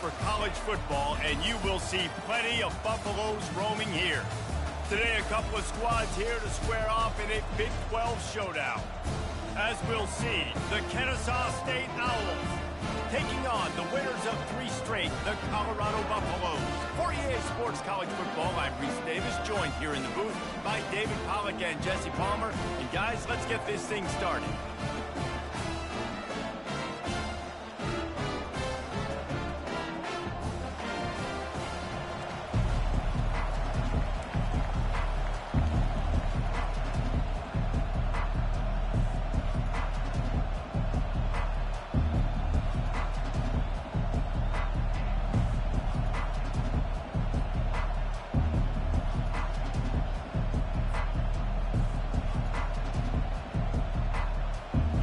for college football, and you will see plenty of Buffaloes roaming here. Today, a couple of squads here to square off in a Big 12 showdown. As we'll see, the Kennesaw State Owls taking on the winners of 3 straight, the Colorado Buffaloes. For EA Sports College Football, I'm Reese Davis, joined here in the booth by David Pollack and Jesse Palmer. And guys, let's get this thing started.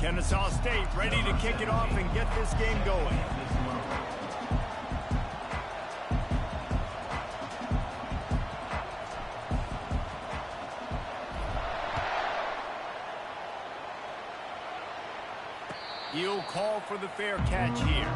Kennesaw State ready to kick it off and get this game going. He'll call for the fair catch here.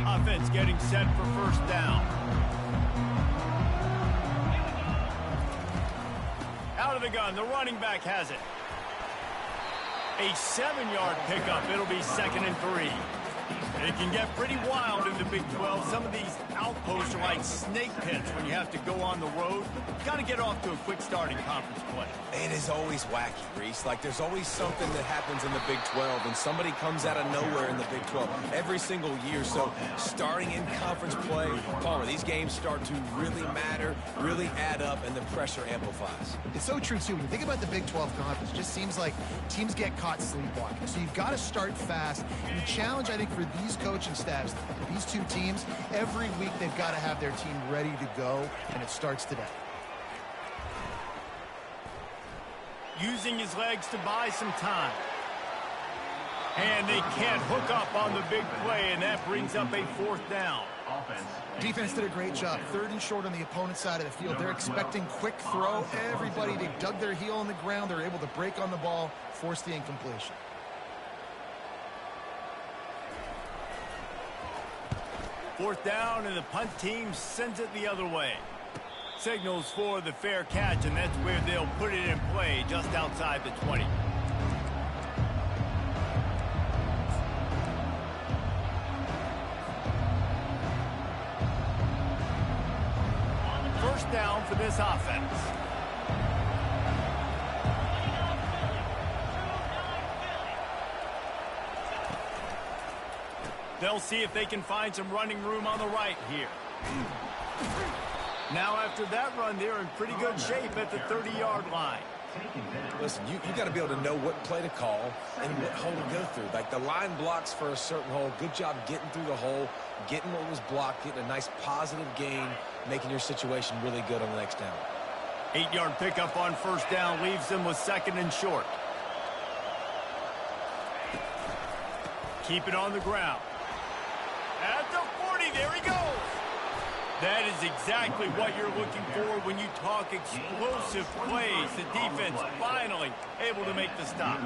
Offense getting set for first down. Out of the gun, the running back has it. A 7-yard pickup. It'll be 2nd and 3. It can get pretty wild in the Big 12. Some of these outposts are like snake pits when you have to go on the road. Got to get off to a quick start in conference play. It is always wacky, Reese. Like, there's always something that happens in the Big 12, and somebody comes out of nowhere in the Big 12 every single year. So, starting in conference play, Palmer, these games start to really matter, really add up, and the pressure amplifies. It's so true, too. When you think about the Big 12 conference, it just seems like teams get caught sleepwalking. So, you've got to start fast. And the challenge, I think, for these coaching staffs, these two teams, every week they've got to have their team ready to go, and it starts today. Using his legs to buy some time. And they can't hook up on the big play, and that brings up a 4th down. Defense did a great job. 3rd and short on the opponent's side of the field. They're expecting quick throw. Everybody, they dug their heel on the ground. They're able to break on the ball, force the incompletion. Fourth down, and the punt team sends it the other way. Signals for the fair catch, and that's where they'll put it in play, just outside the 20. First down for this offense. They'll see if they can find some running room on the right here. Now, after that run, they're in pretty good shape at the 30-yard line. Listen, you got to be able to know what play to call and what hole to go through. Like, the line blocks for a certain hole. Good job getting through the hole, getting what was blocked, getting a nice positive gain, making your situation really good on the next down. 8-yard pickup on first down leaves them with 2nd and short. Keep it on the ground. At the 40, there he goes. That is exactly what you're looking for when you talk explosive plays. The defense finally able to make the stop.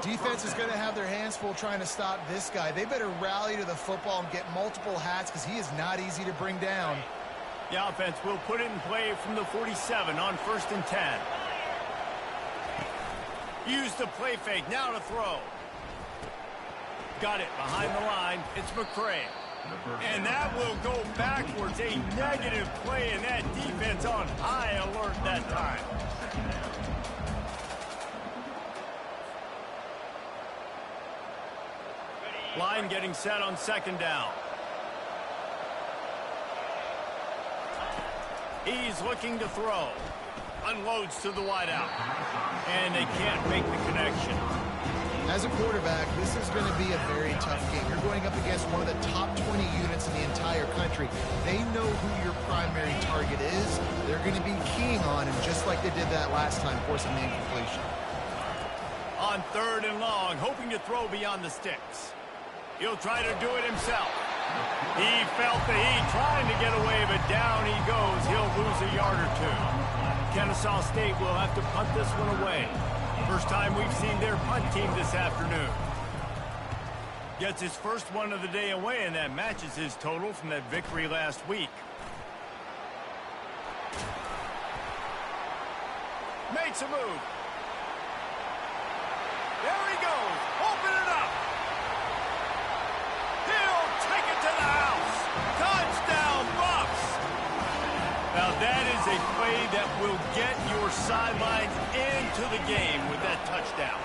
Defense is going to have their hands full trying to stop this guy. They better rally to the football and get multiple hats because he is not easy to bring down. The offense will put it in play from the 47 on 1st and 10. Use the play fake, now to throw. Got it behind the line. It's McCray. And that will go backwards. A negative play, and that defense on high alert that time. Line getting set on 2nd down. He's looking to throw. Unloads to the wideout. And they can't make the connection. As a quarterback, this is going to be a very tough game. You're going up against one of the top 20 units in the entire country. They know who your primary target is. They're going to be keying on him just like they did that last time, forcing the incompletion. On 3rd and long, hoping to throw beyond the sticks. He'll try to do it himself. He felt the heat trying to get away, but down he goes. He'll lose a yard or 2. Kennesaw State will have to punt this one away. First time we've seen their punt team this afternoon. Gets his first one of the day away, and that matches his total from that victory last week. Makes a move. There he goes. Open it up. He'll take it to the house. Touchdown, Bucks. Now that is a play that will get your sidelines into the game with that touchdown.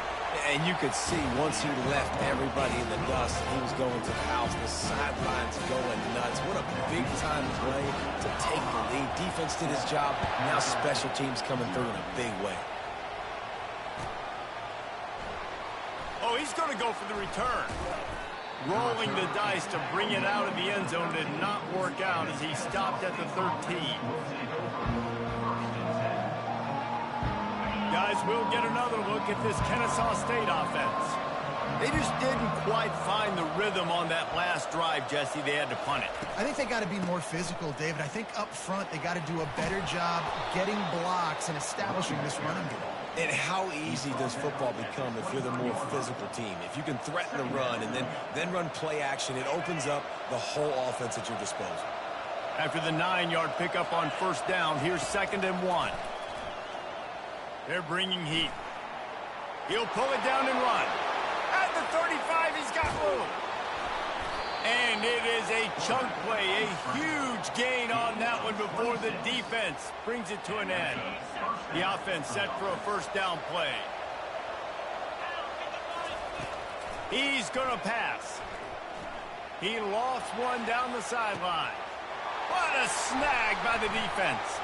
And you could see once he left everybody in the dust and he was going to the house, the sidelines going nuts. What a big-time play to take the lead. Defense did his job. Now special teams coming through in a big way. Oh, he's going to go for the return. Rolling the dice to bring it out of the end zone did not work out as he stopped at the 13. Guys, we'll get another look at this Kennesaw State offense. They just didn't quite find the rhythm on that last drive, Jesse. They had to punt it. I think they got to be more physical, David. I think up front they got to do a better job getting blocks and establishing this running game. And how easy does football become if you're the more physical team? If you can threaten the run and then run play action, it opens up the whole offense at your disposal. After the 9-yard pickup on first down, here's 2nd and 1. They're bringing heat. He'll pull it down and run. At the 35, he's got room. And it is a chunk play, a huge gain on that one before the defense brings it to an end. The offense set for a first down play. He's going to pass. He lofts one down the sideline. What a snag by the defense.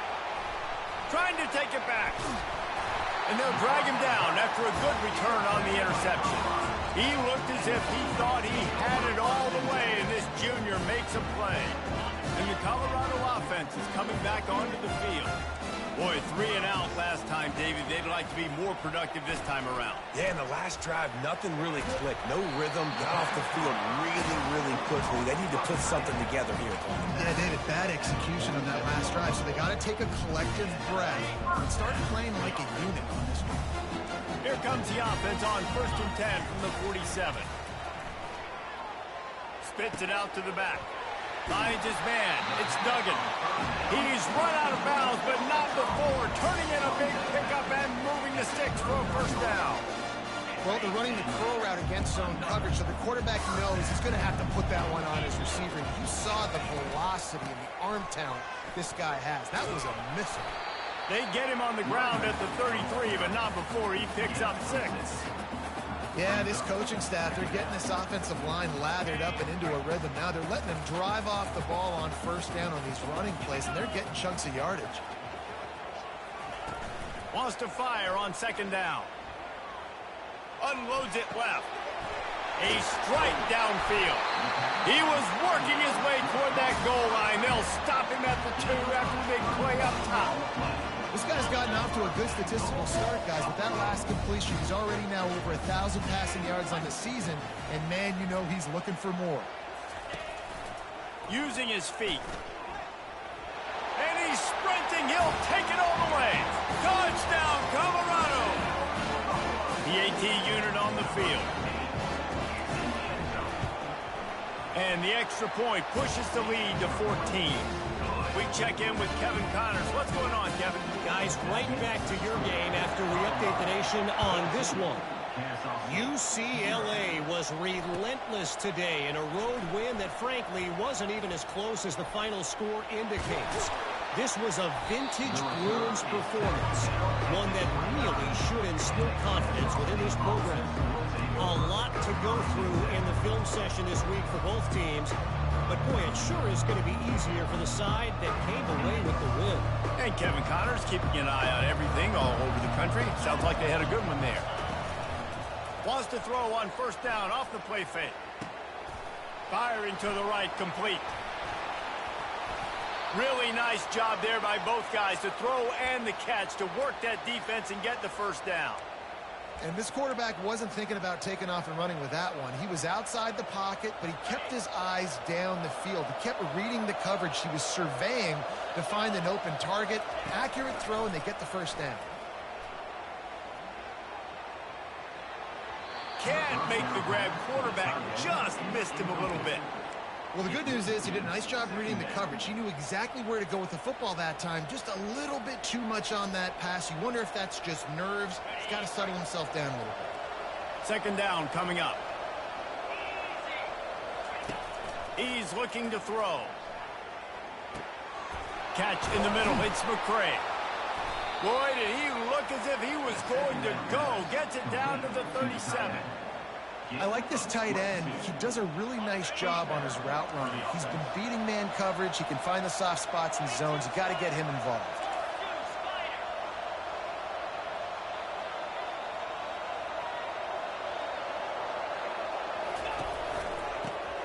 Trying to take it back. And they'll drag him down after a good return on the interception. He looked as if he thought he had it all the way, and this junior makes a play. And the Colorado offense is coming back onto the field. Boy, 3 and out last time, David. They'd like to be more productive this time around. Yeah, in the last drive, nothing really clicked. No rhythm, got off the field really, really quickly. They need to put something together here, Tony. Yeah, David, bad execution on that last drive, so they got to take a collective breath and start playing like a unit on this one. Here comes the offense on 1st and 10 from the 47. Spits it out to the back. Finds his man. It's Duggan. He's run out of bounds, but not before. Turning in a big pickup and moving the sticks for a first down. Well, they're running the curl route against zone coverage, so the quarterback knows he's going to have to put that one on his receiver. You saw the velocity and the arm talent this guy has. That was a missile. They get him on the ground at the 33, but not before he picks up 6. Yeah, this coaching staff, they're getting this offensive line lathered up and into a rhythm. Now they're letting them drive off the ball on first down on these running plays, and they're getting chunks of yardage. Wants to fire on 2nd down. Unloads it left. A strike downfield. He was working his way toward that goal line. They'll stop him at the 2 after the big play up top. This guy's gotten off to a good statistical start, guys. With that last completion, he's already now over 1,000 passing yards on the season. And, man, you know he's looking for more. Using his feet. And he's sprinting. He'll take it all the way. Touchdown, Colorado. The AT unit on the field. And the extra point pushes the lead to 14. We check in with Kevin Connors. What's going on, Kevin? Guys, right back to your game after we update the nation on this one. UCLA was relentless today in a road win that, frankly, wasn't even as close as the final score indicates. This was a vintage Bruins performance, one that really should instill confidence within this program. A lot to go through in the film session this week for both teams, but boy, it sure is going to be easier for the side that came away with the win. And Kevin Connors keeping an eye on everything all over the country. Sounds like they had a good one there. Wants to throw on first down off the play fake. Firing to the right, complete. Really nice job there by both guys to throw and the catch to work that defense and get the first down. And this quarterback wasn't thinking about taking off and running with that one. He was outside the pocket, but he kept his eyes down the field. He kept reading the coverage. He was surveying to find an open target. Accurate throw, and they get the first down. Can't make the grab. Quarterback just missed him a little bit. Well, the good news is he did a nice job reading the coverage. He knew exactly where to go with the football that time. Just a little bit too much on that pass. You wonder if that's just nerves. He's got to settle himself down a little bit. Second down coming up. He's looking to throw. Catch in the middle. It's McCray. Boy, did he look as if he was going to go. Gets it down to the 37. I like this tight end. He does a really nice job on his route running. He's been beating man coverage. He can find the soft spots and zones. You got to get him involved.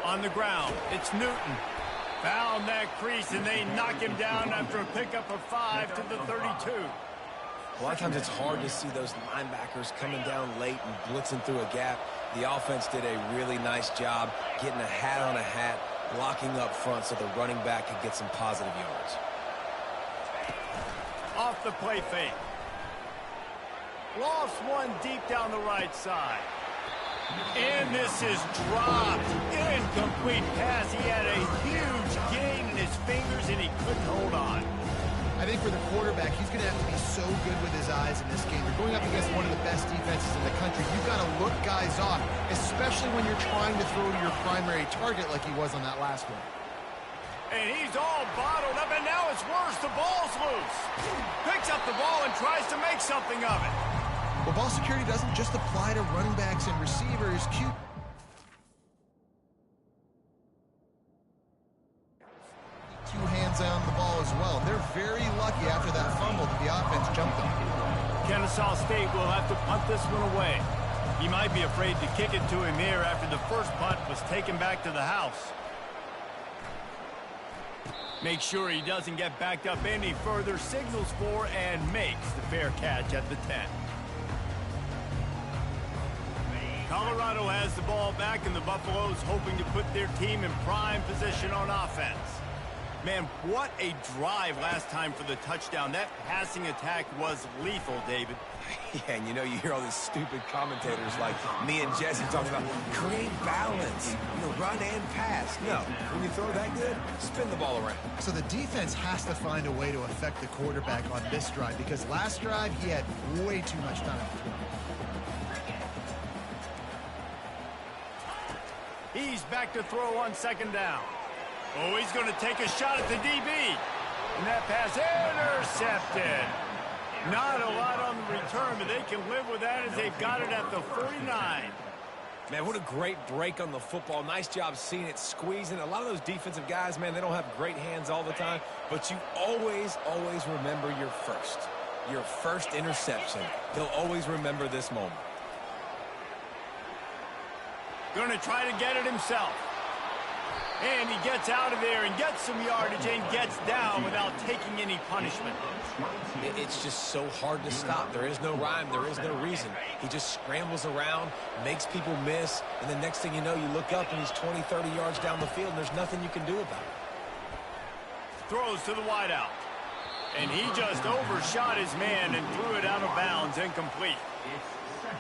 On the ground, it's Newton. Found that crease, and they knock him down after a pickup of 5 to the 32. A lot of times it's hard to see those linebackers coming down late and blitzing through a gap. The offense did a really nice job getting a hat on a hat, blocking up front so the running back could get some positive yards. Off the play fake. Lost one deep down the right side. And this is dropped. Incomplete pass. He had a huge gain in his fingers, and he couldn't hold on. I think for the quarterback, he's going to have to be so good with his eyes in this game. You're going up against one of the best defenses in the country. You've got to look guys off, especially when you're trying to throw to your primary target like he was on that last one. And he's all bottled up, and now it's worse. The ball's loose. Picks up the ball and tries to make something of it. Well, ball security doesn't just apply to running backs and receivers. Two hands on the ball as well. They're very lucky after that fumble that the offense jumped on. Kennesaw State will have to punt this one away. He might be afraid to kick it to him here after the first punt was taken back to the house. Make sure he doesn't get backed up any further. Signals for and makes the fair catch at the 10. Colorado has the ball back, and the Buffaloes hoping to put their team in prime position on offense. Man, what a drive last time for the touchdown. That passing attack was lethal, David. Yeah, and you know, you hear all these stupid commentators like me and Jesse talking about create balance, run and pass. No, when you throw that good, spin the ball around. So the defense has to find a way to affect the quarterback on this drive, because last drive he had way too much time to throw. He's back to throw on second down. Oh, he's going to take a shot at the DB. And that pass intercepted. Not a lot on the return, but they can live with that as they've got it at the 49. Man, what a great break on the football. Nice job seeing it squeezing. A lot of those defensive guys, man, they don't have great hands all the time, but you always, always remember your first interception. They'll always remember this moment. Going to try to get it himself. And he gets out of there and gets some yardage and gets down without taking any punishment. It's just so hard to stop. There is no rhyme. There is no reason. He just scrambles around, makes people miss, and the next thing you know, you look up and he's 20, 30 yards down the field, and there's nothing you can do about it. Throws to the wideout. And he just overshot his man and threw it out of bounds, incomplete.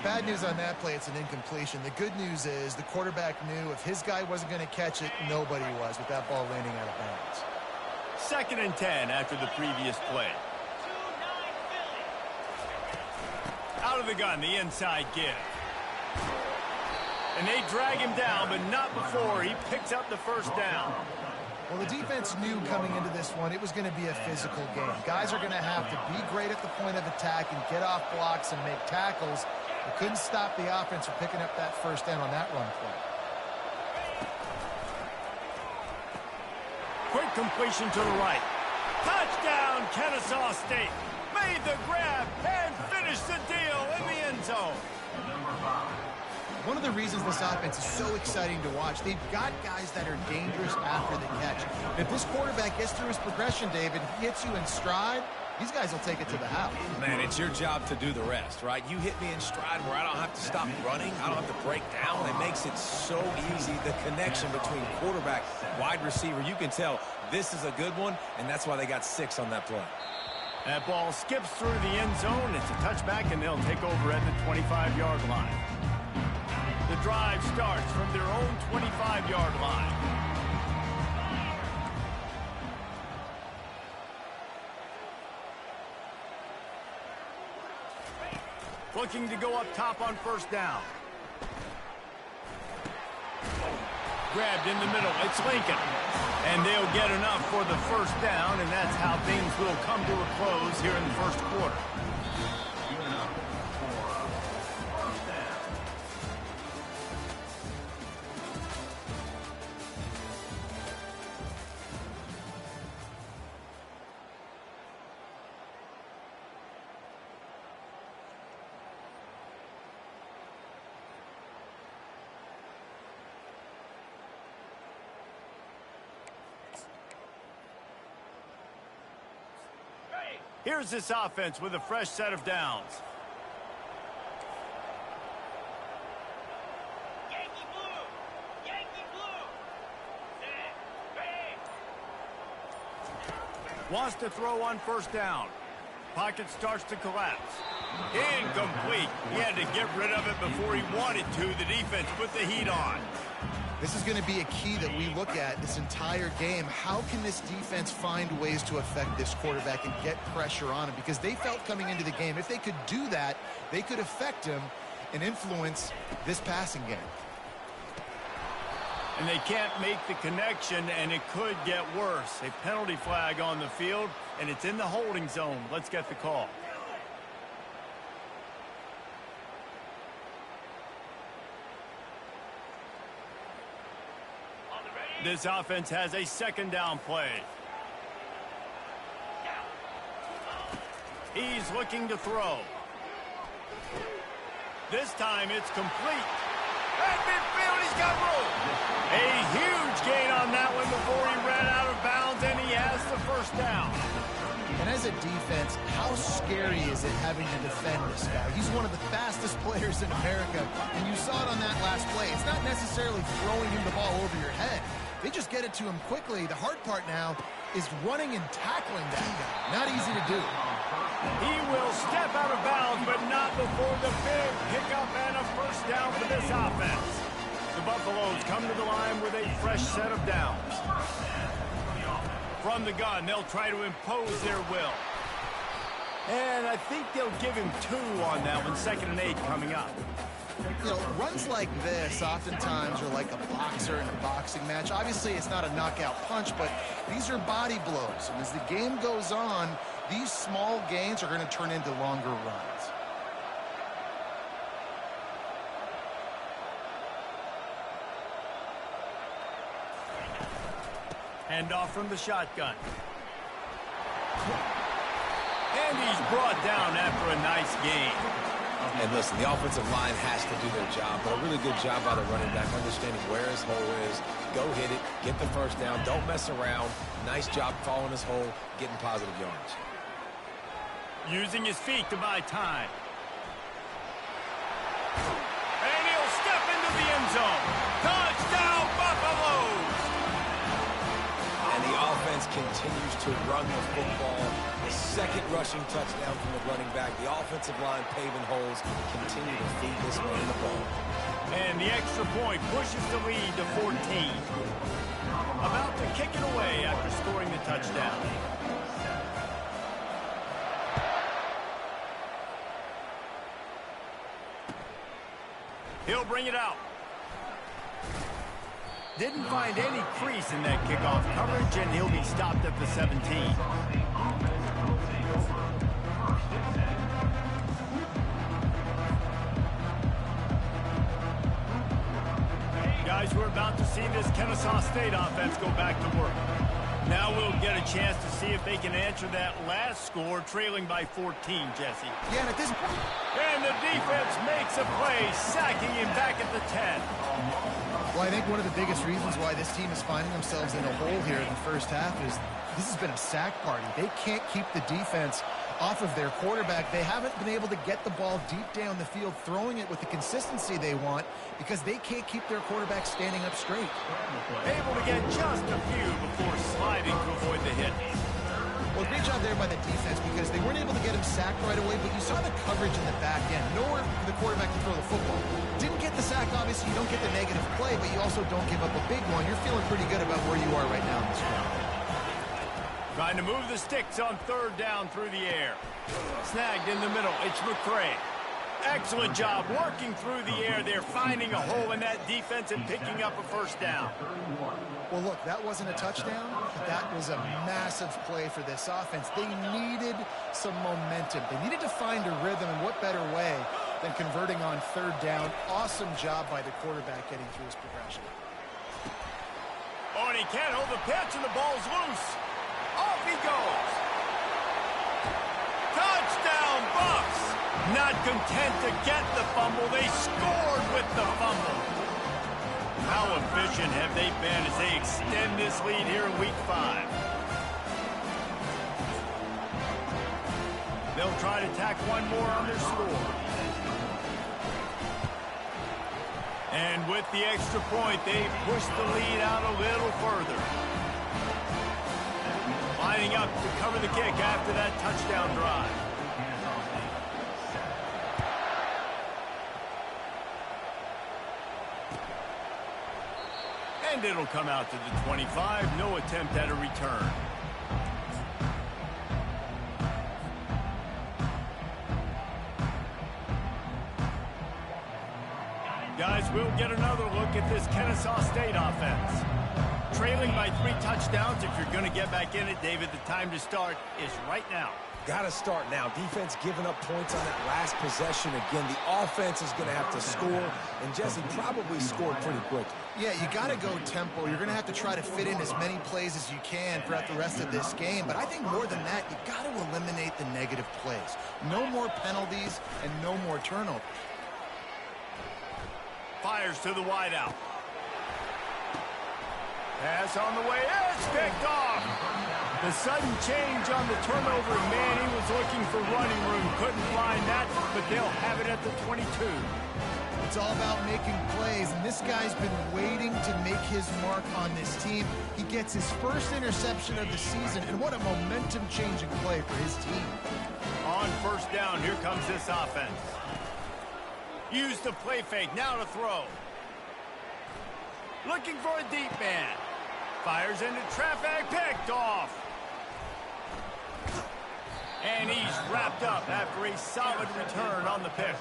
Bad news on that play, it's an incompletion. The good news is the quarterback knew if his guy wasn't going to catch it, nobody was with that ball landing out of bounds. 2nd and 10 after the previous play. Out of the gun, the inside give. And they drag him down, but not before he picks up the first down. Well, the defense knew coming into this one it was going to be a physical game. Guys are going to have to be great at the point of attack and get off blocks and make tackles. They couldn't stop the offense from picking up that first down on that run play. Quick completion to the right. Touchdown, Kennesaw State. Made the grab and finished the deal in the end zone. One of the reasons this offense is so exciting to watch, they've got guys that are dangerous after the catch. If this quarterback gets through his progression, David, he hits you in stride, these guys will take it to the house. Man, it's your job to do the rest, right? You hit me in stride where I don't have to stop running. I don't have to break down. It makes it so easy, the connection between quarterback, wide receiver. You can tell this is a good one, and that's why they got 6 on that play. That ball skips through the end zone. It's a touchback, and they'll take over at the 25-yard line. The drive starts from their own 25-yard line. Looking to go up top on first down. Grabbed in the middle. It's Lincoln. And they'll get enough for the first down, and that's how things will come to a close here in the first quarter. Here's this offense with a fresh set of downs. Yankee blue! Yankee blue! Wants to throw on first down. Pocket starts to collapse. Incomplete. He had to get rid of it before he wanted to. The defense put the heat on. This is going to be a key that we look at this entire game. How can this defense find ways to affect this quarterback and get pressure on him? Because they felt coming into the game, if they could do that, they could affect him and influence this passing game. And they can't make the connection, and it could get worse. A penalty flag on the field, and it's in the holding zone. Let's get the call. This offense has a second down play. He's looking to throw. This time it's complete. At midfield, he's got room. A huge gain on that one before he ran out of bounds, and he has the first down. And as a defense, how scary is it having to defend this guy? He's one of the fastest players in America, and you saw it on that last play. It's not necessarily throwing him the ball over your head. They just get it to him quickly. The hard part now is running and tackling that guy. Not easy to do. He will step out of bounds, but not before the big pickup and a first down for this offense. The Buffaloes come to the line with a fresh set of downs. From the gun, they'll try to impose their will. And I think they'll give him 2 on that one. 2nd and 8 coming up. You know, runs like this oftentimes are like a boxer in a boxing match. Obviously, it's not a knockout punch, but these are body blows. And as the game goes on, these small gains are going to turn into longer runs. Handoff from the shotgun. And he's brought down after a nice gain. And listen, the offensive line has to do their job, but a really good job by the running back, understanding where his hole is. Go hit it, get the first down, don't mess around. Nice job following his hole, getting positive yards. Using his feet to buy time. And he'll step into the end zone. Touchdown, Buffaloes! And the offense continues to run the football. The second rushing touchdown from the running back. The offensive line paving holes, continue to feed this man the ball. And the extra point pushes the lead to 14. About to kick it away after scoring the touchdown. He'll bring it out. Didn't find any crease in that kickoff coverage, and he'll be stopped at the 17. Guys, we're about to see this Kennesaw State offense go back to work. Now we'll get a chance to see if they can answer that last score, trailing by 14, Jesse. Yeah, and at this point... And the defense makes a play, sacking him back at the 10. Well, I think one of the biggest reasons why this team is finding themselves in a hole here in the first half is this has been a sack party. They can't keep the defense off of their quarterback. They haven't been able to get the ball deep down the field, throwing it with the consistency they want because they can't keep their quarterback standing up straight. Able to get just a few before sliding to avoid the hit. Well, great job there by the defense because they weren't able to get him sacked right away, but you saw the coverage in the back end. Nowhere for the quarterback to throw the football. Didn't get the sack, obviously. You don't get the negative play, but you also don't give up a big one. You're feeling pretty good about where you are right now in this game. Trying to move the sticks on third down through the air. Snagged in the middle. It's McCray. Excellent job working through the air there, finding a hole in that defense and picking up a first down. Well, look, that wasn't a touchdown, but that was a massive play for this offense. They needed some momentum. They needed to find a rhythm, and what better way than converting on third down. Awesome job by the quarterback getting through his progression. Oh, and he can't hold the pitch, and the ball's loose. Off he goes. Touchdown, Bucks. Not content to get the fumble, they scored with the fumble. How efficient have they been as they extend this lead here in Week 5? They'll try to tack one more on their score. And with the extra point, they push the lead out a little further. Lining up to cover the kick after that touchdown drive. And it'll come out to the 25. No attempt at a return. Guys, we'll get another look at this Kennesaw State offense. Trailing by 3 touchdowns. If you're going to get back in it, David, the time to start is right now. Got to start now. Defense giving up points on that last possession. Again, the offense is going to have to score, and Jesse probably scored pretty quickly. Yeah, you got to go tempo. You're going to have to try to fit in as many plays as you can throughout the rest of this game. But I think more than that, you got to eliminate the negative plays. No more penalties and no more turnovers. Fires to the wideout. Pass on the way. It's picked off. The sudden change on the turnover. Man, he was looking for running room. Couldn't find that, but they'll have it at the 22. It's all about making plays, and this guy's been waiting to make his mark on this team. He gets his first interception of the season, and what a momentum-changing play for his team. On first down, here comes this offense. Use the play fake, now to throw. Looking for a deep man. Fires into traffic, picked off. And he's wrapped up after a solid return on the pick.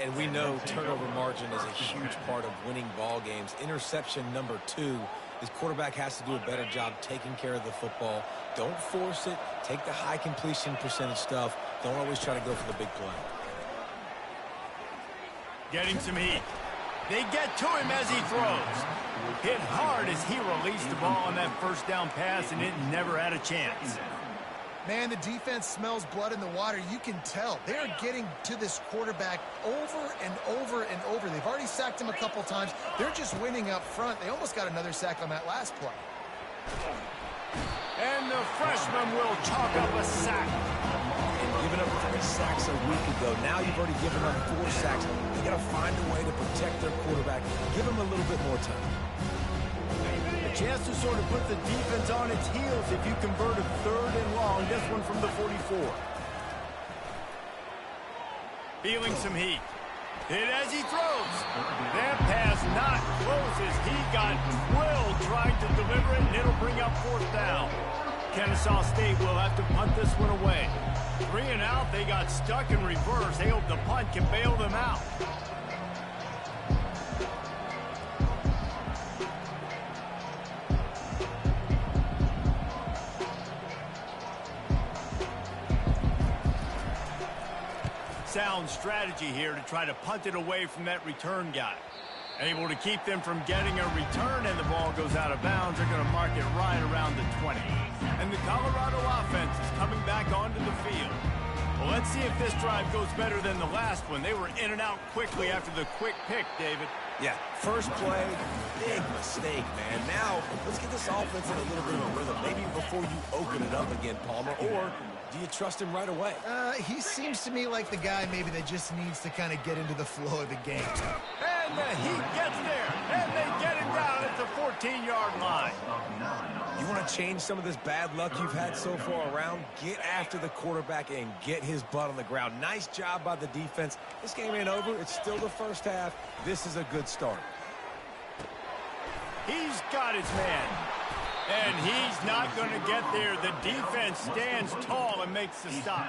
And we know turnover margin is a huge part of winning ball games. Interception number 2. This quarterback has to do a better job taking care of the football. Don't force it. Take the high completion percentage stuff. Don't always try to go for the big play. Getting some heat. They get to him as he throws. Hit hard as he released the ball on that first down pass, and it never had a chance. Man, the defense smells blood in the water. You can tell. They're getting to this quarterback over and over and over. They've already sacked him a couple times. They're just winning up front. They almost got another sack on that last play. And the freshman will chalk up a sack. And giving up 3 sacks a week ago. Now you've already given up 4 sacks. They got to find a way to protect their quarterback. Give him a little bit more time. A chance to sort of put the defense on its heels if you convert a third and long. This one from the 44. Feeling some heat. Hit as he throws. That pass not closes. He got drilled trying to deliver it, and it'll bring up fourth down. Kennesaw State will have to punt this one away. 3 and out, they got stuck in reverse. They hope the punt can bail them out. Sound strategy here to try to punt it away from that return guy. Able to keep them from getting a return, and the ball goes out of bounds. They're going to mark it right around the 20. And the Colorado offense is coming back onto the field. Well, let's see if this drive goes better than the last one. They were in and out quickly after the quick pick, David. Yeah, first play, big mistake, man. Now, let's get this offense in a little bit of a rhythm. Maybe before you open it up again, Palmer, or do you trust him right away? He seems to me like the guy maybe that just needs to kind of get into the flow of the game. And the Heat gets there, and they get him down at the 14-yard line. You want to change some of this bad luck you've had so far around? Get after the quarterback and get his butt on the ground. Nice job by the defense. This game ain't over. It's still the first half. This is a good start. He's got his man. And he's not going to get there. The defense stands tall and makes the stop.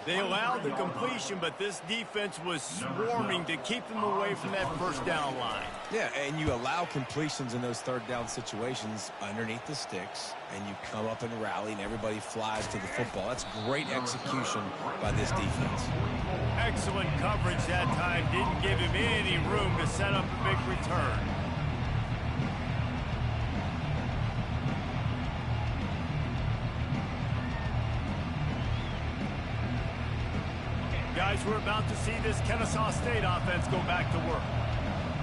They allowed the completion, but this defense was swarming to keep them away from that first down line. Yeah, and you allow completions in those third down situations underneath the sticks, and you come up and rally, and everybody flies to the football. That's great execution by this defense. Excellent coverage that time. Didn't give him any room to set up a big return. Guys, we're about to see this Kennesaw State offense go back to work.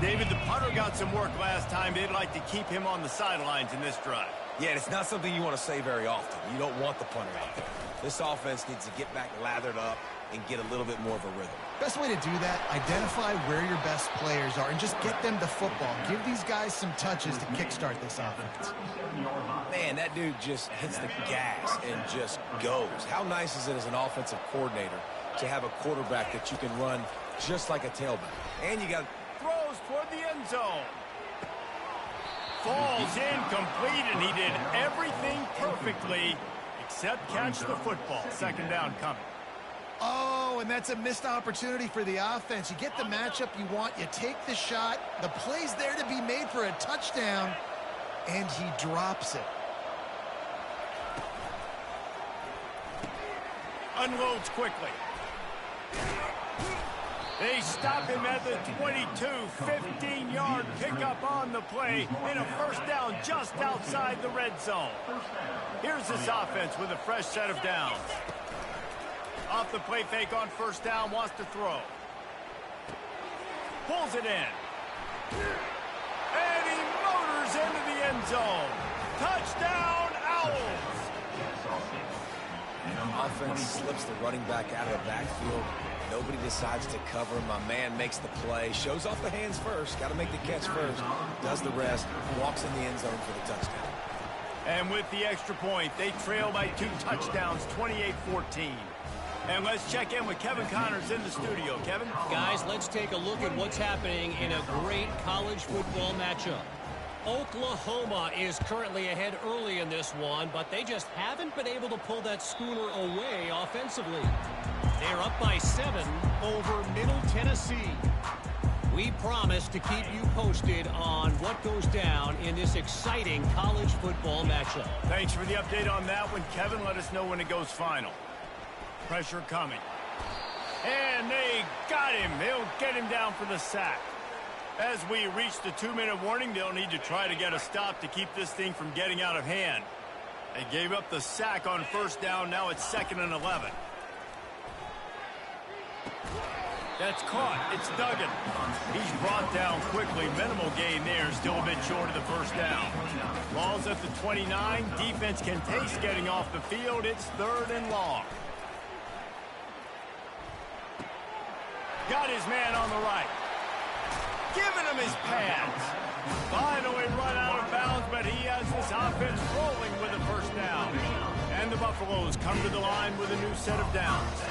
David, the punter got some work last time. They'd like to keep him on the sidelines in this drive. Yeah, it's not something you want to say very often. You don't want the punter out there. This offense needs to get back lathered up and get a little bit more of a rhythm. Best way to do that, identify where your best players are and just get them the football. Give these guys some touches to kickstart this offense. Man, that dude just hits the gas and just goes. How nice is it as an offensive coordinator to have a quarterback that you can run just like a tailback? And you got throws toward the end zone. Falls incomplete, and he did everything perfectly except catch the football. Second down coming. Oh, and that's a missed opportunity for the offense. You get the matchup you want, you take the shot, the play's there to be made for a touchdown, and he drops it. Unloads quickly. They stop him at the 22, 15-yard pickup on the play, and a first down just outside the red zone. Here's this offense with a fresh set of downs. Off the play fake on first down, wants to throw. Pulls it in. And he motors into the end zone. Touchdown, Owls! offense slips the running back out of the backfield. Nobody decides to cover him. My man makes the play, shows off the hands first, got to make the catch first, does the rest, walks in the end zone for the touchdown. And with the extra point, they trail by 2 touchdowns, 28-14. And let's check in with Kevin Connors in the studio. Kevin? Guys, let's take a look at what's happening in a great college football matchup. Oklahoma is currently ahead early in this one, but they just haven't been able to pull that schooner away offensively. They're up by 7 over Middle Tennessee. We promise to keep you posted on what goes down in this exciting college football matchup. Thanks for the update on that one, Kevin. Let us know when it goes final. Pressure coming. And they got him. They'll get him down for the sack. As we reach the 2-minute warning, they'll need to try to get a stop to keep this thing from getting out of hand. They gave up the sack on first down. Now it's 2nd and 11. That's caught. It's Duggan. He's brought down quickly. Minimal gain there. Still a bit short of the first down. Ball's at the 29. Defense can taste getting off the field. It's 3rd and long. Got his man on the right. Giving him his pads. Finally run out of bounds, but he has this offense rolling with a first down. And the Buffaloes come to the line with a new set of downs.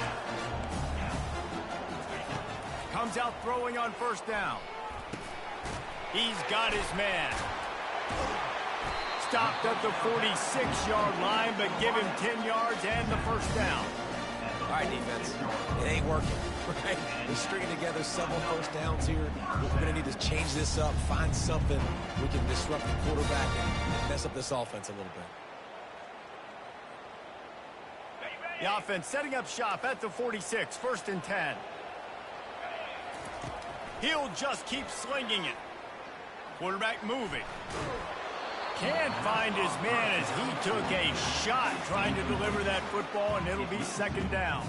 Comes out throwing on first down. He's got his man. Stopped at the 46-yard line, but give him 10 yards and the first down. All right, defense. It ain't working. Right? We're stringing together several first downs here. We're going to need to change this up, find something we can disrupt the quarterback and mess up this offense a little bit. The offense setting up shop at the 46, 1st and 10. He'll just keep slinging it. Quarterback moving. Can't find his man as he took a shot trying to deliver that football, and it'll be second down.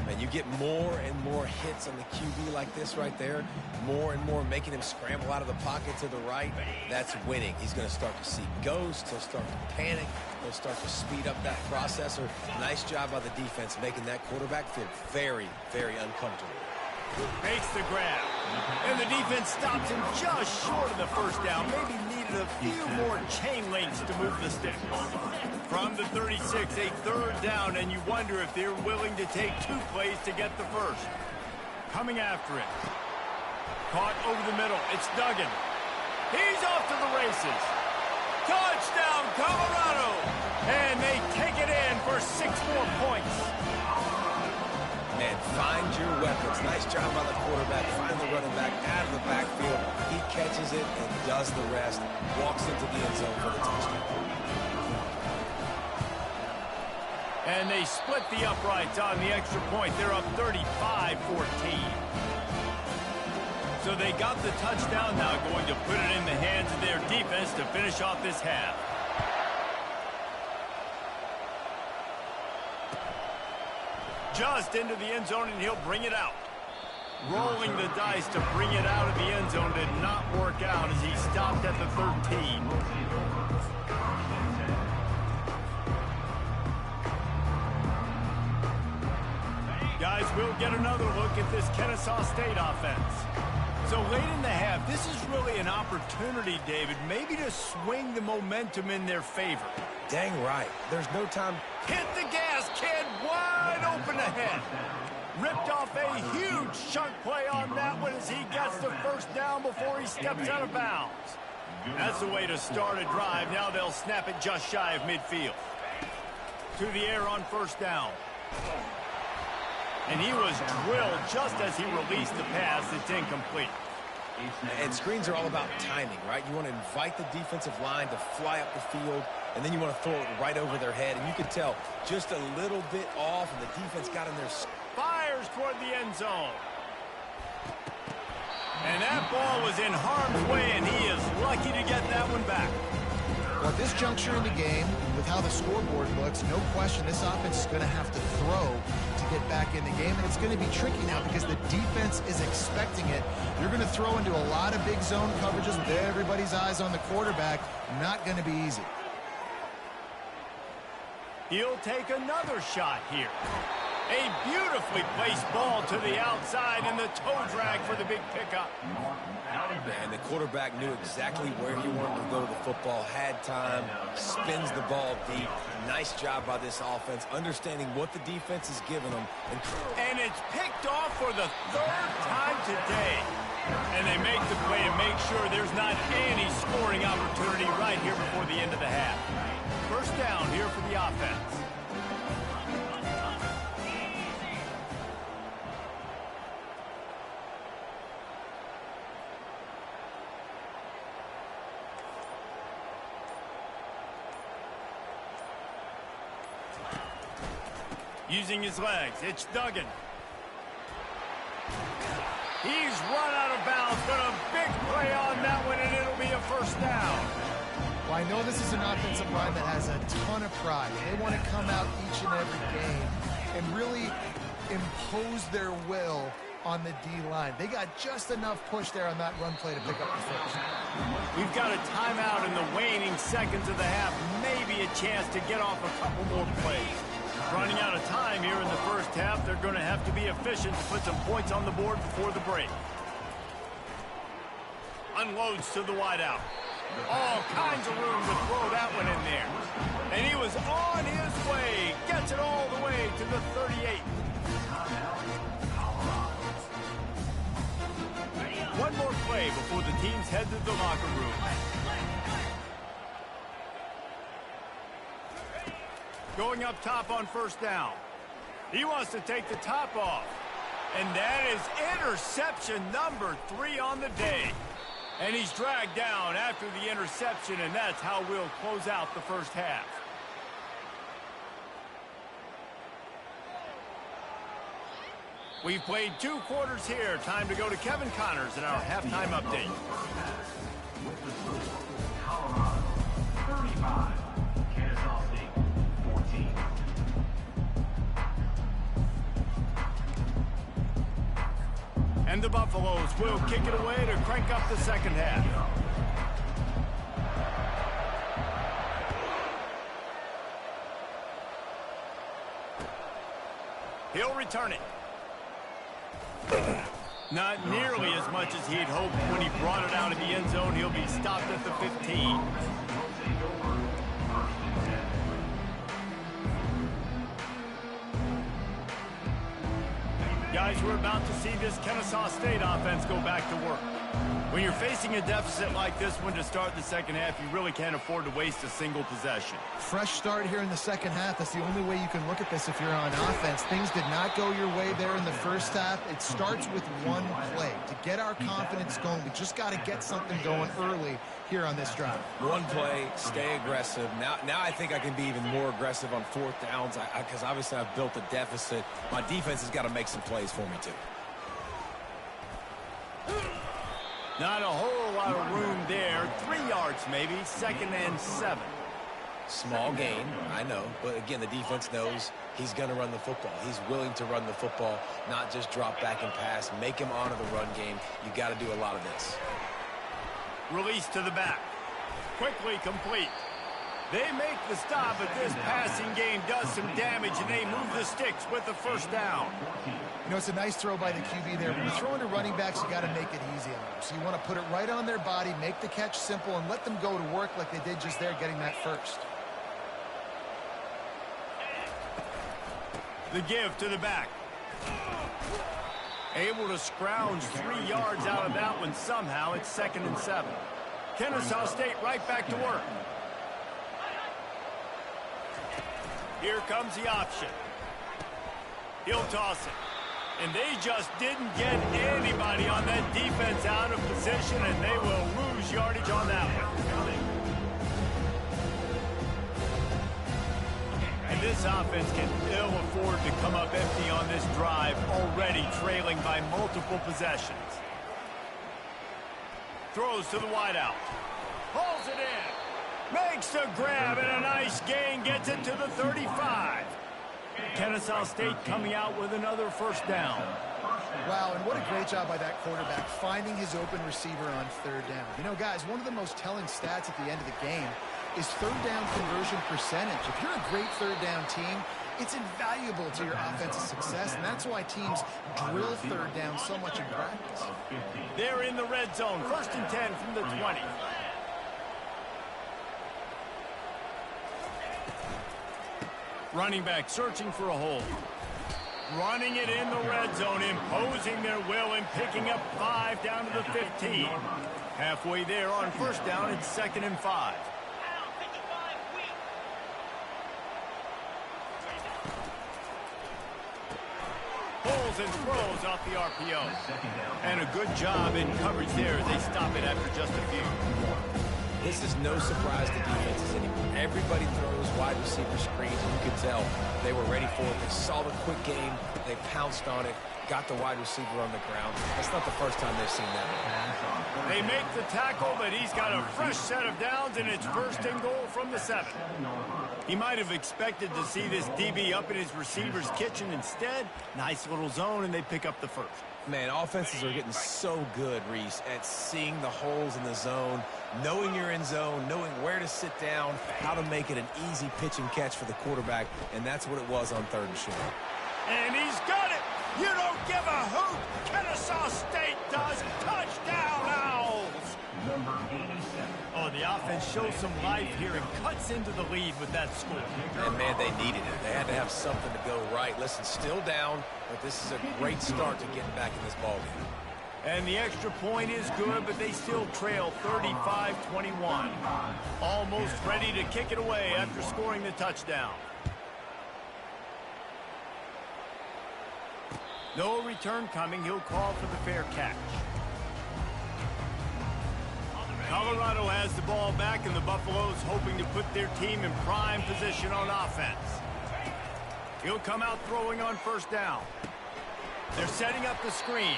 And you get more and more hits on the QB like this right there, more and more making him scramble out of the pocket to the right. That's winning. He's going to start to see ghosts. He'll start to panic. He'll start to speed up that processor. Nice job by the defense making that quarterback feel very, very uncomfortable. Makes the grab. And the defense stops him just short of the first down. Maybe needed a few more chain links to move the stick. From the 36, a third down, and you wonder if they're willing to take 2 plays to get the first. Coming after it. Caught over the middle. It's Duggan. He's off to the races. Touchdown, Colorado! And they take it in for 6 more points. Man, find your weapons. Nice job by the quarterback. Find the running back out of the backfield. He catches it and does the rest. Walks into the end zone for the touchdown. And they split the uprights on the extra point. They're up 35-14. So they got the touchdown, now going to put it in the hands of their defense to finish off this half. Just into the end zone, and he'll bring it out. Rolling the dice to bring it out of the end zone did not work out as he stopped at the 13. Guys, we'll get another look at this Kennesaw State offense. So late in the half, this is really an opportunity, David, maybe to swing the momentum in their favor. Dang right. There's no time. Hit the gas, kid. Wide open ahead. Ripped off a huge chunk play on that one as he gets the first down before he steps out of bounds. That's the way to start a drive. Now they'll snap it just shy of midfield. To the air on first down. And he was drilled just as he released the pass. It's incomplete. And screens are all about timing, right? You want to invite the defensive line to fly up the field, and then you want to throw it right over their head. And you can tell just a little bit off, and the defense got in there. Fires toward the end zone. And that ball was in harm's way, and he is lucky to get that one back. Well, at this juncture in the game, with how the scoreboard looks, no question this offense is going to have to throw to get back in the game, and it's going to be tricky now because the defense is expecting it. You're going to throw into a lot of big zone coverages with everybody's eyes on the quarterback. Not going to be easy. He'll take another shot here. A beautifully placed ball to the outside, and the toe drag for the big pickup. And the quarterback knew exactly where he wanted to go with the football, had time, spins the ball deep. Nice job by this offense, understanding what the defense is giving them. And it's picked off for the 3rd time today. And they make the play to make sure there's not any scoring opportunity right here before the end of the half. First down here for the offense. Using his legs, it's Duggan. He's run out of bounds, but a big play on that one, and it'll be a first down. Well, I know this is an offensive line that has a ton of pride. They want to come out each and every game and really impose their will on the D-line. They got just enough push there on that run play to pick up the first. We've got a timeout in the waning seconds of the half. Maybe a chance to get off a couple more plays. Running out of time here in the first half. They're going to have to be efficient to put some points on the board before the break. Unloads to the wideout. All kinds of room to throw that one in there. And he was on his way. Gets it all the way to the 38. One more play before the teams head to the locker room. Going up top on first down. He wants to take the top off. And that is interception number 3 on the day. And he's dragged down after the interception, and that's how we'll close out the first half. We've played 2 quarters here. Time to go to Kevin Connors in our halftime update. Colorado, 35. Kennesaw State, 14. And the Buffaloes will kick it away to crank up the second half. He'll return it. Not nearly as much as he had hoped when he brought it out of the end zone. He'll be stopped at the 15. Guys, we're about to see this Kennesaw State offense go back to work. When you're facing a deficit like this one to start the second half, you really can't afford to waste a single possession. Fresh start here in the second half. That's the only way you can look at this if you're on offense. Things did not go your way there in the first half. It starts with one play. To get our confidence going, we just got to get something going early here on this drive. One play, stay aggressive. Now I think I can be even more aggressive on 4th downs because obviously I've built a deficit. My defense has got to make some plays for me too. Not a whole lot of room there. 3 yards maybe. 2nd and 7. Small gain, I know. But again, the defense knows he's going to run the football. He's willing to run the football, not just drop back and pass. Make him honor the run game. You got to do a lot of this. Release to the back. Quickly complete. They make the stop, but this passing game does some damage, and they move the sticks with the 1st down. You know, it's a nice throw by the QB there. When you're throwing to running backs, you got to make it easy on them. So you want to put it right on their body, make the catch simple, and let them go to work like they did just there, getting that first. The give to the back. Able to scrounge 3 yards out of that one somehow. It's 2nd and 7. Kennesaw State right back to work. Here comes the option. He'll toss it. And they just didn't get anybody on that defense out of position, and they will lose yardage on that one. And this offense can ill afford to come up empty on this drive, already trailing by multiple possessions. Throws to the wideout. Pulls it in. Makes the grab, and a nice gain, gets it to the 35. Kennesaw State coming out with another 1st down. Wow, and what a great job by that quarterback, finding his open receiver on 3rd down. You know, guys, one of the most telling stats at the end of the game is 3rd down conversion percentage. If you're a great 3rd down team, it's invaluable to your offensive success, and that's why teams drill 3rd down so much in practice. They're in the red zone, 1st and 10 from the 20. Running back searching for a hole. Running it in the red zone, imposing their will and picking up 5 down to the 15. Halfway there on 1st down, it's 2nd and 5. Pulls and throws off the RPO. And a good job in coverage there as they stop it after just a few. This is no surprise to defenses anymore. Everybody throws wide receiver screens, and you can tell they were ready for it. They saw the quick game. They pounced on it, got the wide receiver on the ground. That's not the first time they've seen that. They make the tackle, but he's got a fresh set of downs, and it's 1st and goal from the 7. He might have expected to see this DB up in his receiver's kitchen. Instead, nice little zone, and they pick up the 1st. Man, offenses are getting so good, Reese, at seeing the holes in the zone, knowing you're in zone, knowing where to sit down, how to make it an easy pitch and catch for the quarterback, and that's what it was on 3rd and short. And he's got it! You don't give a hoot! Kennesaw State does! Touchdown, Owls! Oh, the offense shows some life here and cuts into the lead with that score. And, man, they needed it. They had to have something to go right. Listen, still down, but this is a great start to getting back in this ballgame. And the extra point is good, but they still trail 35-21. Almost ready to kick it away after scoring the touchdown. No return coming. He'll call for the fair catch. Colorado has the ball back, and the Buffaloes hoping to put their team in prime position on offense. He'll come out throwing on 1st down. They're setting up the screen.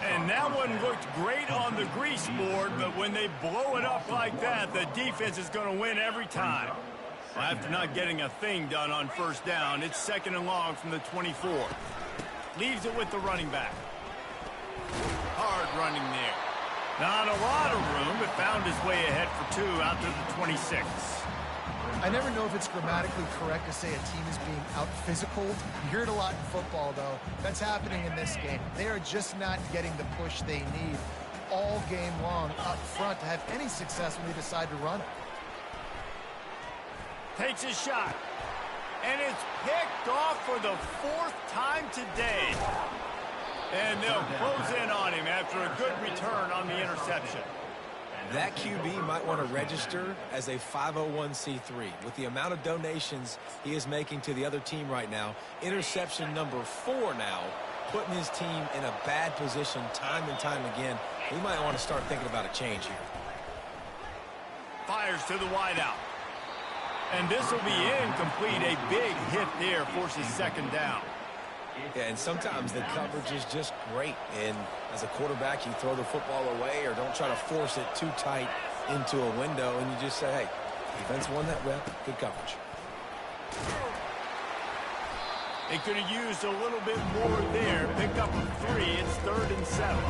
And that one looked great on the grease board, but when they blow it up like that, the defense is going to win every time. After not getting a thing done on first down, it's 2nd and long from the 24. Leaves it with the running back. Hard running there. Not a lot of room, but found his way ahead for 2 out to the 26. I never know if it's grammatically correct to say a team is being out-physical. You hear it a lot in football, though. That's happening in this game. They are just not getting the push they need all game long up front to have any success when they decide to run it. Takes his shot. And it's picked off for the 4th time today. And they'll close in on him after a good return on the interception. That QB might want to register as a 501c3. With the amount of donations he is making to the other team right now, interception number 4 now, putting his team in a bad position time and time again. He might want to start thinking about a change here. Fires to the wideout. And this will be incomplete. A big hit there forces 2nd down. Yeah, and sometimes the coverage is just great. And as a quarterback, you throw the football away or don't try to force it too tight into a window, and you just say, hey, defense won that rep, good coverage. They could have used a little bit more there. Pick up a 3. It's 3rd and 7.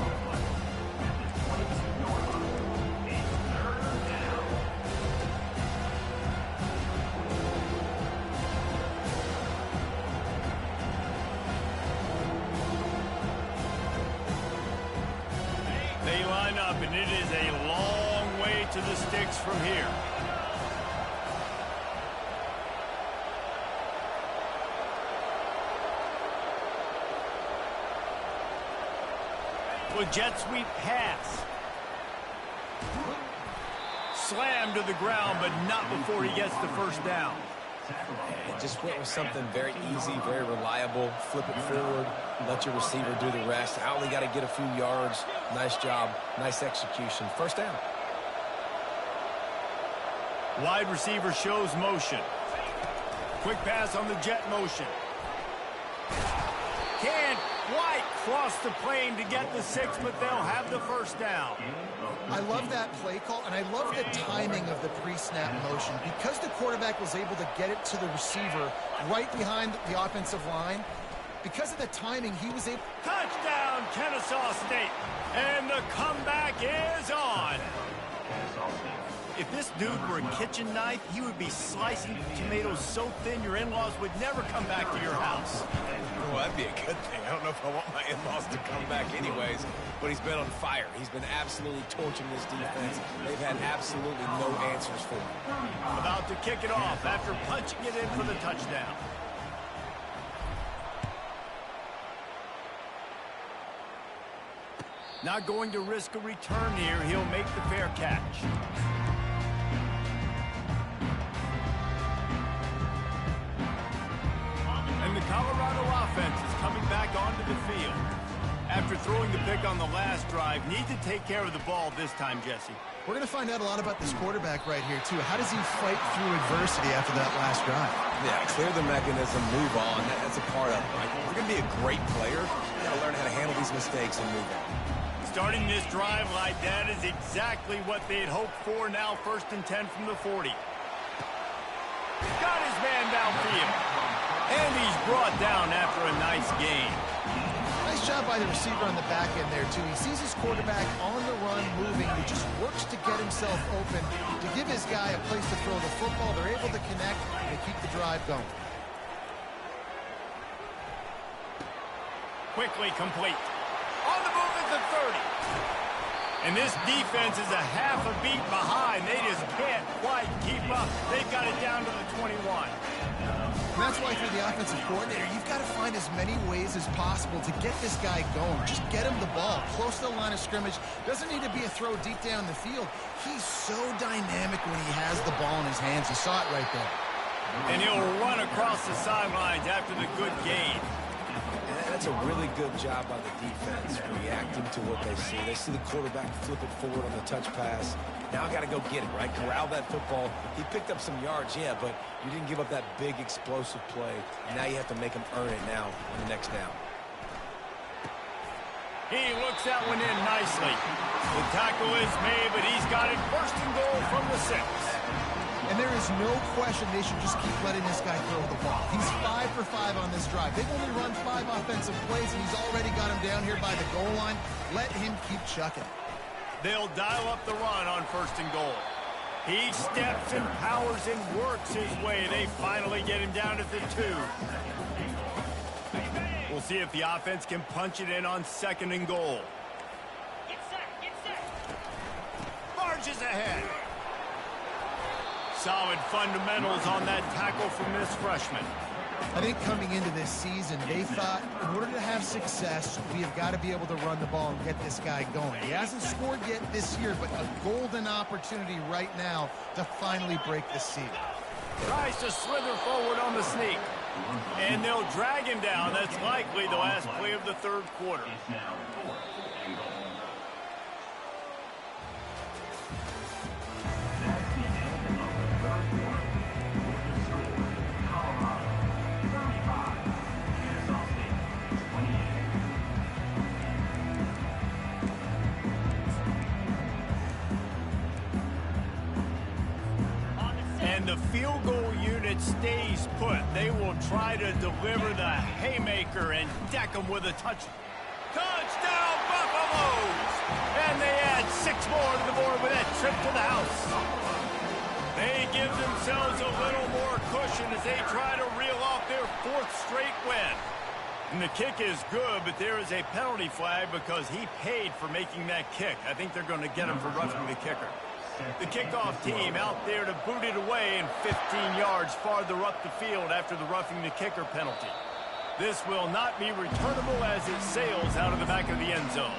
They line up, and it is a long way to the sticks from here. With jet sweep pass. Slammed to the ground, but not before he gets the 1st down. And just went with something very easy, very reliable. Flip it forward, let your receiver do the rest. I only got to get a few yards. Nice job, nice execution. 1st down. Wide receiver shows motion. Quick pass on the jet motion. Can't quite cross the plane to get the 6, but they'll have the 1st down. I love that play call, and I love the timing of the pre-snap motion. Because the quarterback was able to get it to the receiver right behind the offensive line, because of the timing, he was able... Touchdown, Kennesaw State. And the comeback is on. If this dude were a kitchen knife, he would be slicing tomatoes so thin your in-laws would never come back to your house. Well, that'd be a good thing. I don't know if I want my in-laws to come back anyways, but he's been on fire. He's been absolutely torching this defense. They've had absolutely no answers for him. About to kick it off after punching it in for the touchdown. Not going to risk a return here. He'll make the fair catch. And the Colorado offense is coming back onto the field. After throwing the pick on the last drive, need to take care of the ball this time, Jesse. We're going to find out a lot about this quarterback right here, too. How does he fight through adversity after that last drive? Yeah, clear the mechanism, move on. That's a part of it. Right? If you're going to be a great player, you got to learn how to handle these mistakes and move on. Starting this drive like that is exactly what they'd hoped for. Now 1st and 10 from the 40. Got his man downfield. And he's brought down after a nice gain. Nice job by the receiver on the back end there, too. He sees his quarterback on the run moving. He just works to get himself open, to give his guy a place to throw the football. They're able to connect and keep the drive going. Quickly complete. On the move at the 30. And this defense is a half a beat behind. They just can't quite keep up. They've got it down to the 21. And that's why, if you're the offensive coordinator, you've got to find as many ways as possible to get this guy going. Just get him the ball close to the line of scrimmage. Doesn't need to be a throw deep down the field. He's so dynamic when he has the ball in his hands. You saw it right there. And he'll run across the sidelines after the good gain. And that's a really good job by the defense, reacting to what they see. They see the quarterback flip it forward on the touch pass. Now I got to go get it, right? Corral that football. He picked up some yards, yeah, but you didn't give up that big explosive play. Now you have to make him earn it now on the next down. He looks that one in nicely. The tackle is made, but he's got it first and goal from the 6. And there is no question they should just keep letting this guy throw the ball. He's 5 for 5 on this drive. They've only run 5 offensive plays, and he's already got him down here by the goal line. Let him keep chucking. They'll dial up the run on first and goal. He steps and powers and works his way. They finally get him down at the 2. We'll see if the offense can punch it in on second and goal. Get set, get set. Marches ahead. Solid fundamentals on that tackle from this freshman. I think coming into this season, they thought in order to have success, we have got to be able to run the ball and get this guy going. He hasn't scored yet this year, but a golden opportunity right now to finally break the seal. Tries to slither forward on the sneak. And they'll drag him down. That's likely the last play of the third quarter. It's now 4th and goal. That's the end of the third quarter. Colorado 35, Kennesaw State 28. And the field goal unit stays put. They will try to deliver the haymaker and deck them with a touchdown. Touchdown, Buffaloes! And they add 6 more to the board with that trip to the house. They give themselves a little more cushion as they try to reel off their 4th straight win. And the kick is good, but there is a penalty flag because he paid for making that kick. I think they're going to get him for roughing the kicker. The kickoff team out there to boot it away and 15 yards farther up the field after the roughing the kicker penalty. This will not be returnable as it sails out of the back of the end zone.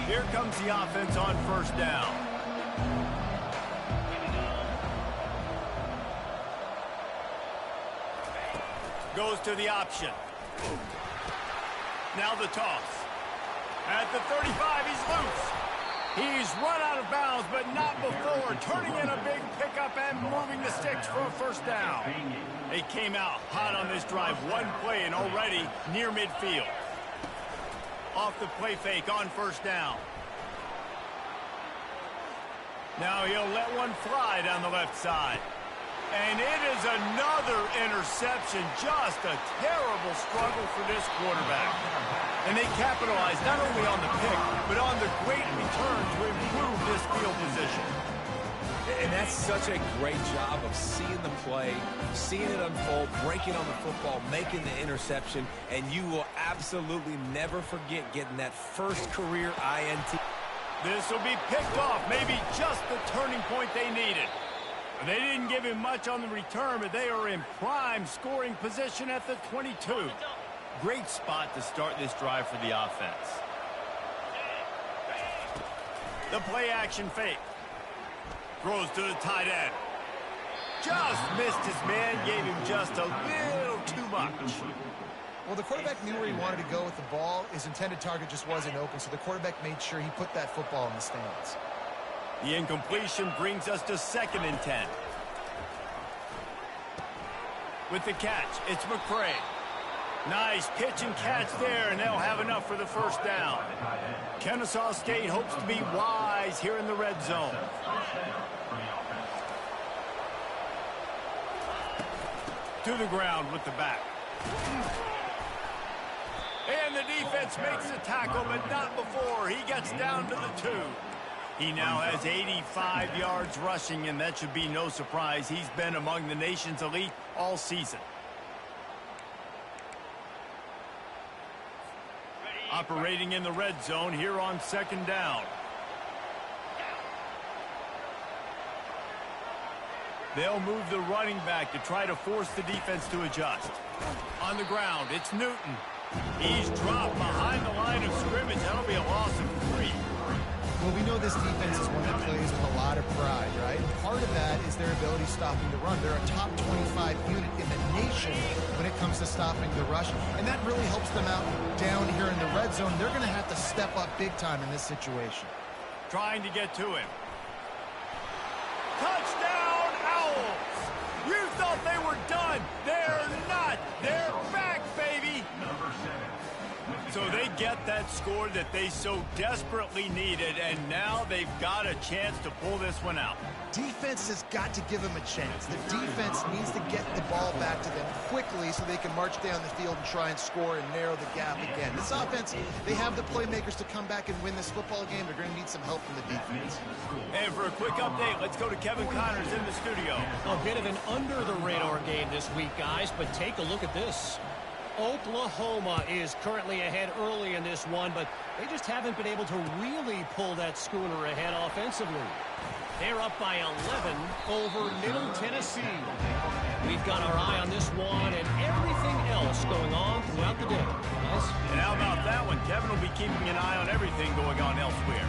Here comes the offense on first down. Goes to the option. Now the toss. At the 35, he's loose. He's run out of bounds, but not before turning in a big pickup and moving the sticks for a first down. They came out hot on this drive. One play and already near midfield. Off the play fake on first down. Now he'll let one fly down the left side. And it is another interception. Just a terrible struggle for this quarterback. And they capitalize not only on the pick, but on the great return to improve this field position. And that's such a great job of seeing the play, seeing it unfold, breaking on the football, making the interception, and you will absolutely never forget getting that first career INT. This will be picked off, maybe just the turning point they needed. They didn't give him much on the return, but they are in prime scoring position at the 22. Great spot to start this drive for the offense. The play action fake. Throws to the tight end. Just missed his man, gave him just a little too much. Well, the quarterback knew where he wanted to go with the ball. His intended target just wasn't open, so the quarterback made sure he put that football in the stands. The incompletion brings us to 2nd and 10. With the catch, it's McCray. Nice pitch and catch there, and they'll have enough for the first down. Kennesaw State hopes to be wise here in the red zone. To the ground with the back. And the defense makes the tackle, but not before he gets down to the 2. He now has 85 yards rushing, and that should be no surprise. He's been among the nation's elite all season. Operating in the red zone here on 2nd down. They'll move the running back to try to force the defense to adjust. On the ground, it's Newton. He's dropped behind the line of scrimmage. That'll be a loss of 3. Well, we know this defense is one that plays with a lot of pride, right? And part of that is their ability stopping the run. They're a top 25 unit in the nation when it comes to stopping the rush, and that really helps them out down here in the red zone. They're going to have to step up big time in this situation. Trying to get to him. Touchdown, You thought they were done. They're not. They're back, baby. Number 7. So they get that score that they so desperately needed, and now they've got a chance to pull this one out. Defense has got to give them a chance. The defense needs to get the ball back to them quickly so they can march down the field and try and score and narrow the gap again. This offense, they have the playmakers to come back and win this football game. They're going to need some help from the defense. And for a quick update, let's go to Kevin Connors in the studio. A bit of an under-the-radar game this week, guys, but take a look at this. Oklahoma is currently ahead early in this one, but they just haven't been able to really pull that schooner ahead offensively. They're up by 11 over Middle Tennessee. We've got our eye on this one and everything else going on throughout the day. Guys? And how about that one? Kevin will be keeping an eye on everything going on elsewhere.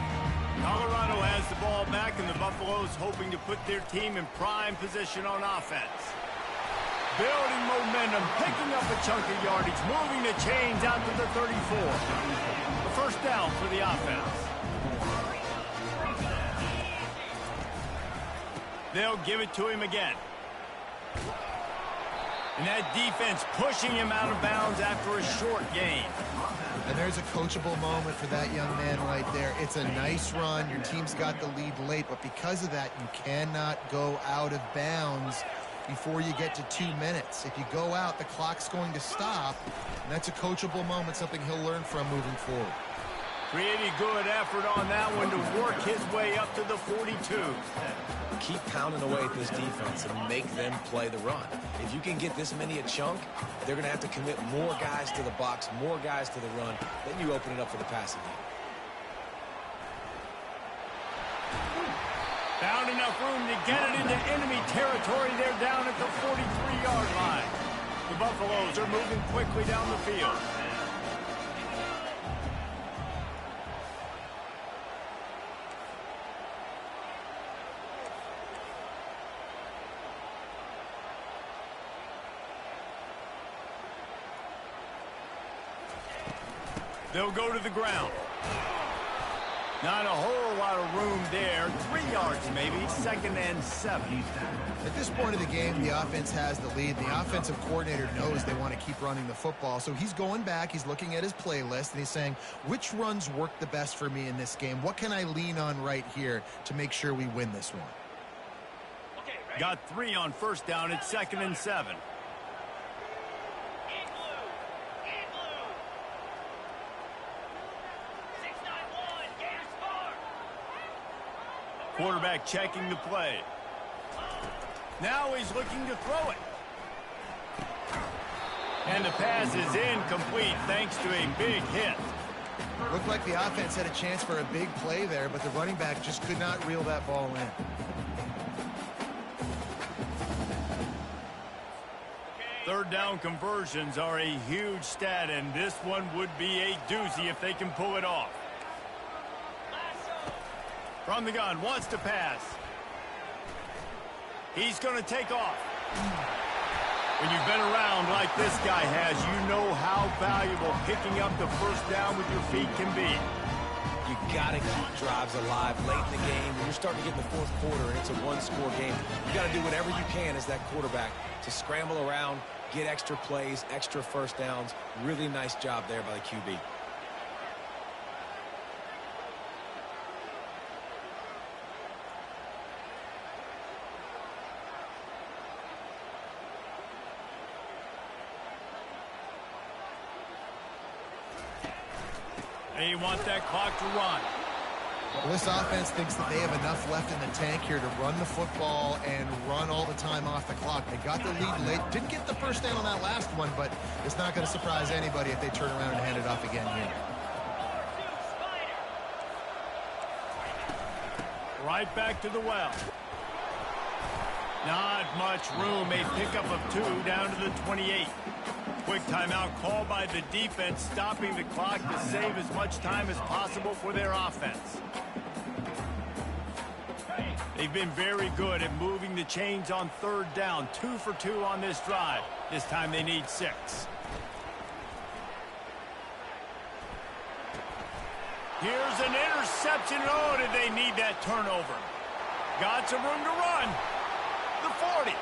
Colorado has the ball back, and the Buffaloes hoping to put their team in prime position on offense. Building momentum, picking up a chunk of yardage, moving the chains out to the 34. The first down for the offense. They'll give it to him again. And that defense pushing him out of bounds after a short gain. And there's a coachable moment for that young man right there. It's a nice run. Your team's got the lead late, but because of that, you cannot go out of bounds before you get to 2 minutes. If you go out, the clock's going to stop, and that's a coachable moment, something he'll learn from moving forward. Pretty good effort on that one to work his way up to the 42. Keep pounding away at this defense and make them play the run. If you can get this many a chunk, they're going to have to commit more guys to the box, more guys to the run. Then you open it up for the passing game. Found enough room to get it into enemy territory. They're down at the 43-yard line. The Buffaloes are moving quickly down the field. They'll go to the ground. Not a whole lot of room there. 3 yards maybe. 2nd and 7. At this point of the game, the offense has the lead. The offensive coordinator knows they want to keep running the football. So he's going back. He's looking at his playlist, and he's saying, which runs work the best for me in this game? What can I lean on right here to make sure we win this one? Got 3 on first down. It's 2nd and 7. Quarterback checking the play. Now he's looking to throw it. And the pass is incomplete thanks to a big hit. Looked like the offense had a chance for a big play there, but the running back just could not reel that ball in. Third down conversions are a huge stat, and this one would be a doozy if they can pull it off. From the gun, wants to pass. He's going to take off. When you've been around like this guy has, you know how valuable picking up the first down with your feet can be. You got to keep drives alive late in the game. When you're starting to get in the fourth quarter and it's a one-score game, you got to do whatever you can as that quarterback to scramble around, get extra plays, extra first downs. Really nice job there by the QB. They want that clock to run. Well, this offense thinks that they have enough left in the tank here to run the football and run all the time off the clock. They got the lead late. Didn't get the first down on that last one, but it's not going to surprise anybody if they turn around and hand it off again here. Right back to the well. Not much room. A pickup of 2 down to the 28. Quick timeout called by the defense, stopping the clock to save as much time as possible for their offense. They've been very good at moving the chains on third down. 2 for 2 on this drive. This time they need 6. Here's an interception. Oh, did they need that turnover? Got some room to run. The 40.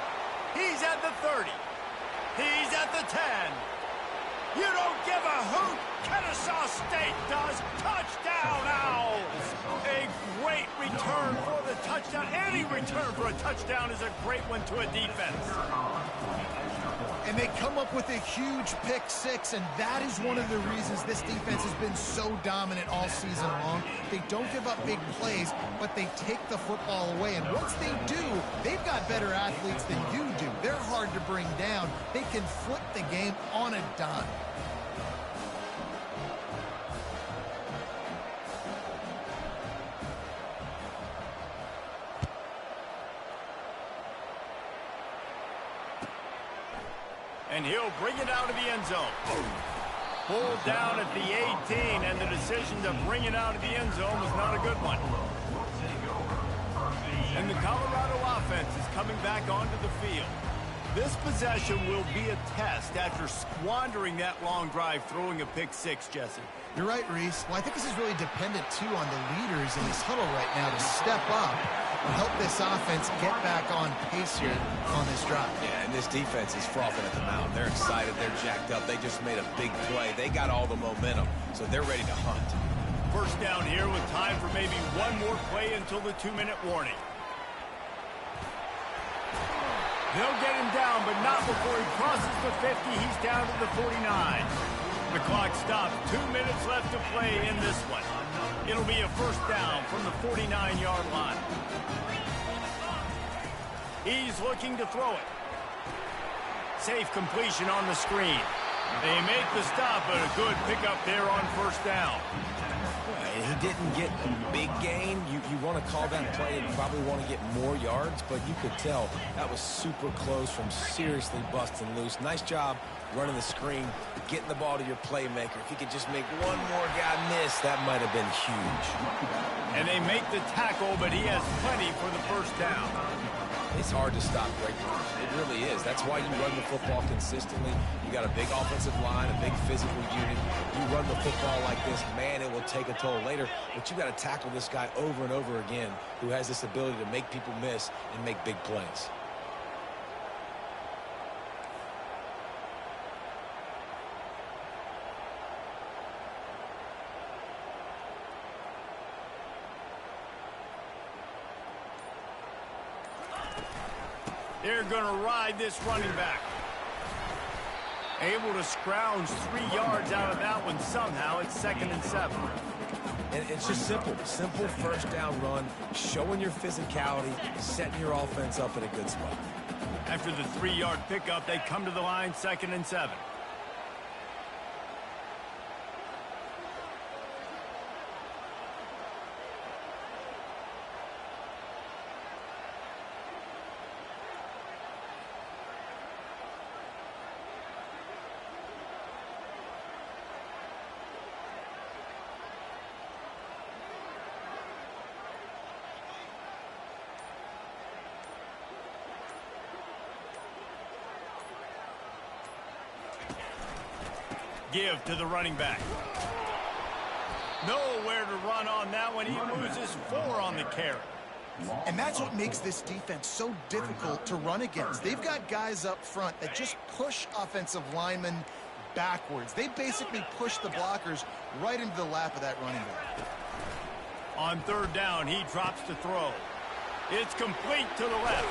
He's at the 30. He's at the 10. You don't give a hoot. Kennesaw State does. Touchdown, Owls. A great return for the touchdown. Any return for a touchdown is a great one to a defense. And they come up with a huge pick six, and that is one of the reasons this defense has been so dominant all season long. They don't give up big plays, but they take the football away. And once they do, they've got better athletes than you do. They're hard to bring down. They can flip the game on a dime. And he'll bring it out of the end zone. Pulled down at the 18, and the decision to bring it out of the end zone was not a good one. And the Colorado offense is coming back onto the field. This possession will be a test after squandering that long drive throwing a pick six, Jesse. You're right, Reese. Well, I think this is really dependent, too, on the leaders in this huddle right now to step up and help this offense get back on pace here on this drive. Yeah, and this defense is frothing at the mouth. They're excited. They're jacked up. They just made a big play. They got all the momentum, so they're ready to hunt. First down here with time for maybe one more play until the 2-minute warning. They'll get him down, but not before he crosses the 50. He's down to the 49. The clock stops. 2 minutes left to play in this one. It'll be a first down from the 49-yard line. He's looking to throw it. Safe completion on the screen. They make the stop, but a good pickup there on first down. He didn't get a big gain. You want to call that play and probably want to get more yards, but you could tell that was super close from seriously busting loose. Nice job running the screen, getting the ball to your playmaker. If he could just make one more guy miss, that might have been huge. And they make the tackle, but he has plenty for the first down. It's hard to stop great runners. It really is. That's why you run the football consistently. You got a big offensive line, a big physical unit. You run the football like this, man, it will take a toll later. But you got to tackle this guy over and over again who has this ability to make people miss and make big plays. They're going to ride this running back. Able to scrounge 3 yards out of that one somehow. It's 2nd and 7. And it's just simple first down run, showing your physicality, setting your offense up in a good spot. After the 3-yard pickup, they come to the line, 2nd and 7. Give to the running back. Nowhere to run on that one. He loses 4 on the carry. And that's what makes this defense so difficult to run against. They've got guys up front that just push offensive linemen backwards. They basically push the blockers right into the lap of that running back. On 3rd down, he drops to throw. It's complete to the left.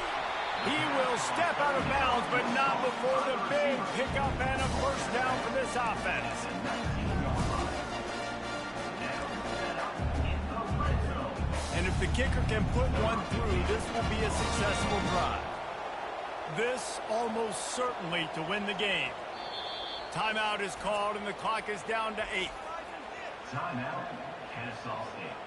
He will step out of bounds, but not before the big pickup and a first down for this offense. And if the kicker can put one through, this will be a successful drive. This almost certainly to win the game. Timeout is called, and the clock is down to 8. Timeout, Kennesaw State.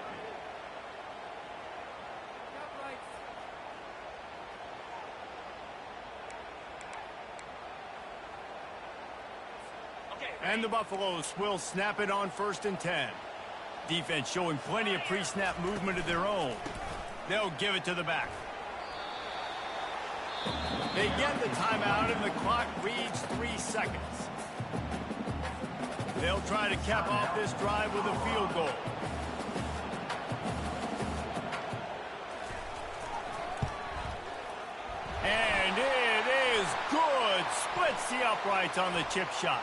And the Buffaloes will snap it on 1st and 10. Defense showing plenty of pre-snap movement of their own. They'll give it to the back. They get the timeout, and the clock reads 3 seconds. They'll try to cap off this drive with a field goal. And it Sets the uprights on the chip shot.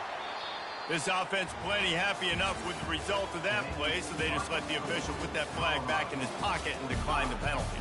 This offense plenty happy enough with the result of that play, so they just let the official put that flag back in his pocket and decline the penalty.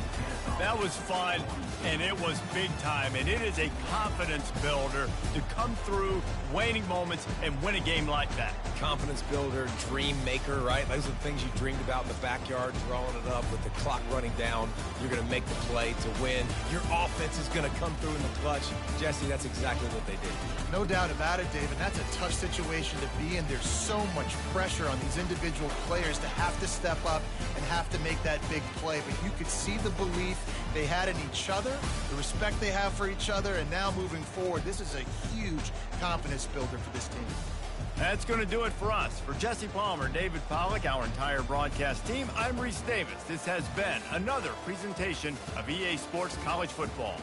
That was fun, and it was big time, and it is a confidence builder to come through waning moments and win a game like that. Confidence builder, dream maker, right? Those are the things you dreamed about in the backyard, throwing it up with the clock running down. You're going to make the play to win. Your offense is going to come through in the clutch. Jesse, that's exactly what they did. No doubt about it, David. That's a tough situation to be in. There's so much pressure on these individual players to have to step up and have to make that big play. But you could see the belief they had in each other, the respect they have for each other, and now moving forward, this is a huge confidence builder for this team. That's going to do it for us. For Jesse Palmer, David Pollack, our entire broadcast team, I'm Reese Davis. This has been another presentation of EA Sports College Football.